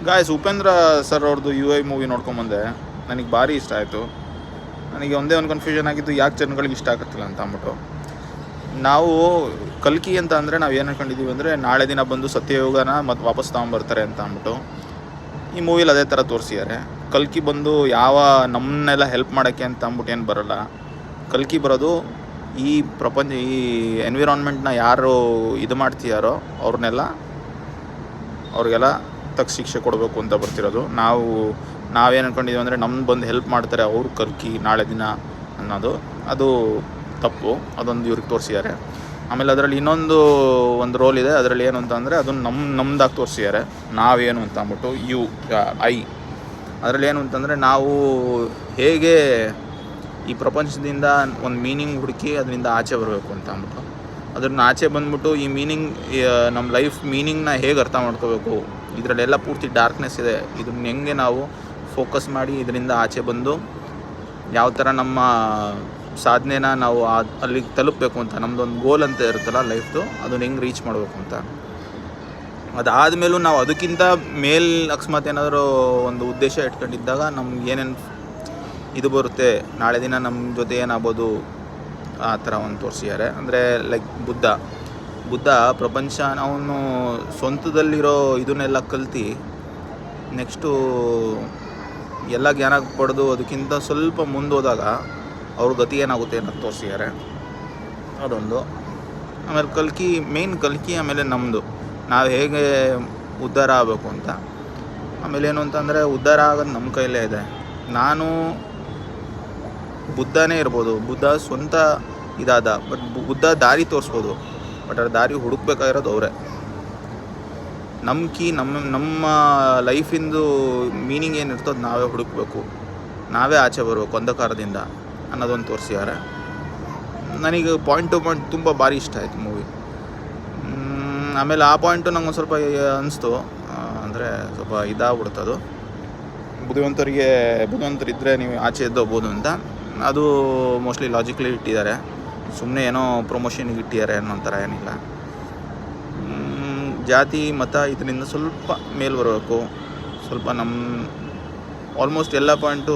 Guys, Upendra sir ಅವ್ರದ್ದು UI movie ನೋಡ್ಕೊಂಬಂದೆ. ನನಗೆ ಭಾರಿ ಇಷ್ಟ ಆಯಿತು. ನನಗೆ ಒಂದೇ ಒಂದು ಕನ್ಫ್ಯೂಷನ್ ಆಗಿದ್ದು, ಯಾಕೆ ಜನಗಳಿಗೆ ಇಷ್ಟ ಆಗುತ್ತಿಲ್ಲ ಅಂತ ಅಂದ್ಬಿಟ್ಟು. ನಾವು ಕಲ್ಕಿ ಅಂತ ಅಂದರೆ ನಾವು ಏನು ಅನ್ಕೊಂಡಿದ್ದೀವಿ ಅಂದರೆ, ನಾಳೆ ದಿನ ಬಂದು ಸತ್ಯಯುಗನ ಮತ್ತು ವಾಪಸ್ ತಗೊಂಬರ್ತಾರೆ ಅಂತ ಅಂದ್ಬಿಟ್ಟು. ಈ ಮೂವಿಲಿ ಅದೇ ಥರ ತೋರಿಸಿದ್ದಾರೆ. ಕಲ್ಕಿ ಬಂದು ನಮ್ಮನ್ನೆಲ್ಲ ಹೆಲ್ಪ್ ಮಾಡೋಕ್ಕೆ ಅಂತ ಅಂದ್ಬಿಟ್ಟು ಏನು ಬರೋಲ್ಲ. ಕಲ್ಕಿ ಬರೋದು ಈ ಪ್ರಪಂಚ, ಈ ಎನ್ವಿರಾನ್ಮೆಂಟ್ನ ಯಾರು ಇದು ಮಾಡ್ತೀಯಾರೋ ಅವ್ರಿಗೆಲ್ಲ ತಕ್ಕ ಶಿಕ್ಷೆ ಕೊಡಬೇಕು ಅಂತ ಬರ್ತಿರೋದು. ನಾವೇನು ಅಂದ್ಕೊಂಡಿದ್ದೀವಿ ಅಂದರೆ, ನಮ್ಗೆ ಬಂದು ಹೆಲ್ಪ್ ಮಾಡ್ತಾರೆ ಅವರು ಕಲ್ಕಿ ನಾಳೆ ದಿನ ಅನ್ನೋದು, ಅದು ತಪ್ಪು. ಅದೊಂದು ಇವ್ರಿಗೆ ತೋರಿಸಿದ್ದಾರೆ. ಆಮೇಲೆ ಅದರಲ್ಲಿ ಇನ್ನೊಂದು ರೋಲ್ ಇದೆ. ಅದರಲ್ಲಿ ಏನು ಅಂತ ಅಂದರೆ, ಅದನ್ನು ನಮ್ಮದಾಗಿ ತೋರಿಸಿದ್ದಾರೆ. ನಾವೇನು ಅಂತ ಅಂದ್ಬಿಟ್ಟು ಅದರಲ್ಲಿ ಏನು ಅಂತಂದರೆ, ನಾವು ಹೇಗೆ ಈ ಪ್ರಪಂಚದಿಂದ ಒಂದು ಮೀನಿಂಗ್ ಹುಡುಕಿ ಅದರಿಂದ ಆಚೆ ಬರಬೇಕು ಅಂತ ಅಂದ್ಬಿಟ್ಟು, ಅದನ್ನು ಆಚೆ ಬಂದ್ಬಿಟ್ಟು ಈ ಮೀನಿಂಗ್, ನಮ್ಮ ಲೈಫ್ ಮೀನಿಂಗ್ನ ಹೇಗೆ ಅರ್ಥ ಮಾಡ್ಕೋಬೇಕು, ಇದರಲ್ಲೆಲ್ಲ ಪೂರ್ತಿ ಡಾರ್ಕ್ನೆಸ್ ಇದೆ. ಇದನ್ನ ಹೆಂಗೆ ನಾವು ಫೋಕಸ್ ಮಾಡಿ ಇದರಿಂದ ಆಚೆ ಬಂದು ಯಾವ ಥರ ನಮ್ಮ ಸಾಧನೆನ ನಾವು ಅಲ್ಲಿಗೆ ತಲುಪಬೇಕು ಅಂತ, ನಮ್ಮದೊಂದು ಗೋಲ್ ಅಂತ ಇರುತ್ತಲ್ಲ ಲೈಫ್ದು, ಅದನ್ನು ಹೆಂಗೆ ರೀಚ್ ಮಾಡಬೇಕು ಅಂತ. ಅದಾದಮೇಲೂ ನಾವು ಅದಕ್ಕಿಂತ ಅಕಸ್ಮಾತ್ ಏನಾದರೂ ಒಂದು ಉದ್ದೇಶ ಇಟ್ಕೊಂಡಿದ್ದಾಗ ನಮ್ಗೆ ಏನೇನು ಇದು ಬರುತ್ತೆ, ನಾಳೆ ದಿನ ನಮ್ಮ ಜೊತೆ ಏನಾಗ್ಬೋದು, ಆ ಥರ ಒಂದು ತೋರಿಸಿದ್ದಾರೆ. ಅಂದರೆ ಲೈಕ್ ಬುದ್ಧ ಪ್ರಪಂಚ ಅವನು ಸ್ವಂತದಲ್ಲಿರೋ ಇದನ್ನೆಲ್ಲ ಕಲ್ತು ನೆಕ್ಸ್ಟು ಎಲ್ಲ ಜ್ಞಾನ ಪಡೆದು ಅದಕ್ಕಿಂತ ಸ್ವಲ್ಪ ಮುಂದೋದಾಗ ಅವ್ರ ಗತಿ ಏನಾಗುತ್ತೆ ಅನ್ನೋದು ತೋರಿಸಿದ್ದಾರೆ. ಅದೊಂದು. ಆಮೇಲೆ ಕಲ್ಕಿ ಆಮೇಲೆ ನಮ್ಮದು ನಾವು ಹೇಗೆ ಉದ್ಧಾರ ಆಗಬೇಕು ಅಂತ. ಆಮೇಲೆ ಏನು ಅಂತಂದರೆ, ಉದ್ಧಾರ ಆಗೋದು ನಮ್ಮ ಕೈಲೇ ಇದೆ. ನಾನು ಬುದ್ಧನೇ ಇರ್ಬೋದು, ಬುದ್ಧ ಸ್ವಂತ ಬಟ್ ಬುದ್ಧ ದಾರಿ ತೋರಿಸ್ಬೋದು, ಬಟ್ ಆ ದಾರಿ ಹುಡುಕ್ಬೇಕಾಗಿರೋದು ಅವರೇ. ನಮ್ಮ ಲೈಫಿಂದು ಮೀನಿಂಗ್ ಏನಿರ್ತದೆ ನಾವೇ ಹುಡುಕಬೇಕು, ನಾವೇ ಆಚೆ ಬರಬೇಕು ಅಂಧಕಾರದಿಂದ ಅನ್ನೋದೊಂದು ತೋರಿಸಿದ್ದಾರೆ. ನನಗೆ ಪಾಯಿಂಟ್ ಟು ಪಾಯಿಂಟ್ ತುಂಬ ಭಾರಿ ಇಷ್ಟ ಆಯಿತು ಮೂವಿ. ಆಮೇಲೆ ಆ ಪಾಯಿಂಟು ನಂಗೆ ಒಂದು ಸ್ವಲ್ಪ ಅನಿಸ್ತು, ಅಂದರೆ ಸ್ವಲ್ಪ ಇದಾಗ್ಬಿಡ್ತದು, ಬುದ್ಧಿವಂತರಿದ್ದರೆ ನೀವು ಆಚೆ ಎದ್ದೋಗ್ಬೋದು ಅಂತ. ಅದು ಮೋಸ್ಟ್ಲಿ ಲಾಜಿಕಲಿ ಇಟ್ಟಿದ್ದಾರೆ, ಸುಮ್ಮನೆ ಏನೋ ಪ್ರಮೋಷನ್ಗೆ ಇಟ್ಟಿದ್ದಾರೆ ಅನ್ನೋ ಥರ ಏನಿಲ್ಲ. ಜಾತಿ ಮತ ಇದರಿಂದ ಸ್ವಲ್ಪ ಮೇಲೆ ಬರಬೇಕು, ಸ್ವಲ್ಪ ಆಲ್ಮೋಸ್ಟ್ ಎಲ್ಲ ಪಾಯಿಂಟು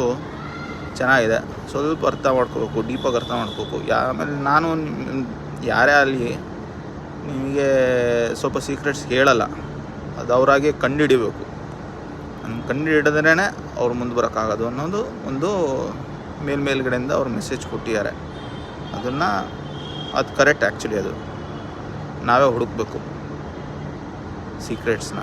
ಚೆನ್ನಾಗಿದೆ. ಸ್ವಲ್ಪ ಅರ್ಥ ಮಾಡ್ಕೋಬೇಕು, ಡೀಪಾಗಿ ಅರ್ಥ ಮಾಡ್ಕೋಬೇಕು. ಆಮೇಲೆ ನಾನು ಯಾರೇ ಆಗಲಿ ನಿಮಗೆ ಸ್ವಲ್ಪ ಸೀಕ್ರೆಟ್ಸ್ ಹೇಳಲ್ಲ, ಅದು ಅವರಾಗೆ ಕಂಡುಹಿಡಿಬೇಕು. ಕಂಡುಹಿಡಿದ್ರೇ ಅವ್ರು ಮುಂದೆ ಬರೋಕ್ಕಾಗೋದು ಅನ್ನೋದು ಒಂದು ಮೇಲ್ಗಡೆಯಿಂದ ಅವ್ರು ಮೆಸೇಜ್ ಕೊಟ್ಟಿದ್ದಾರೆ. ಅದು ಕರೆಕ್ಟ್. ಆ್ಯಕ್ಚುಲಿ ಅದು ನಾವೇ ಹುಡುಕಬೇಕು ಸೀಕ್ರೆಟ್ಸ್ನ.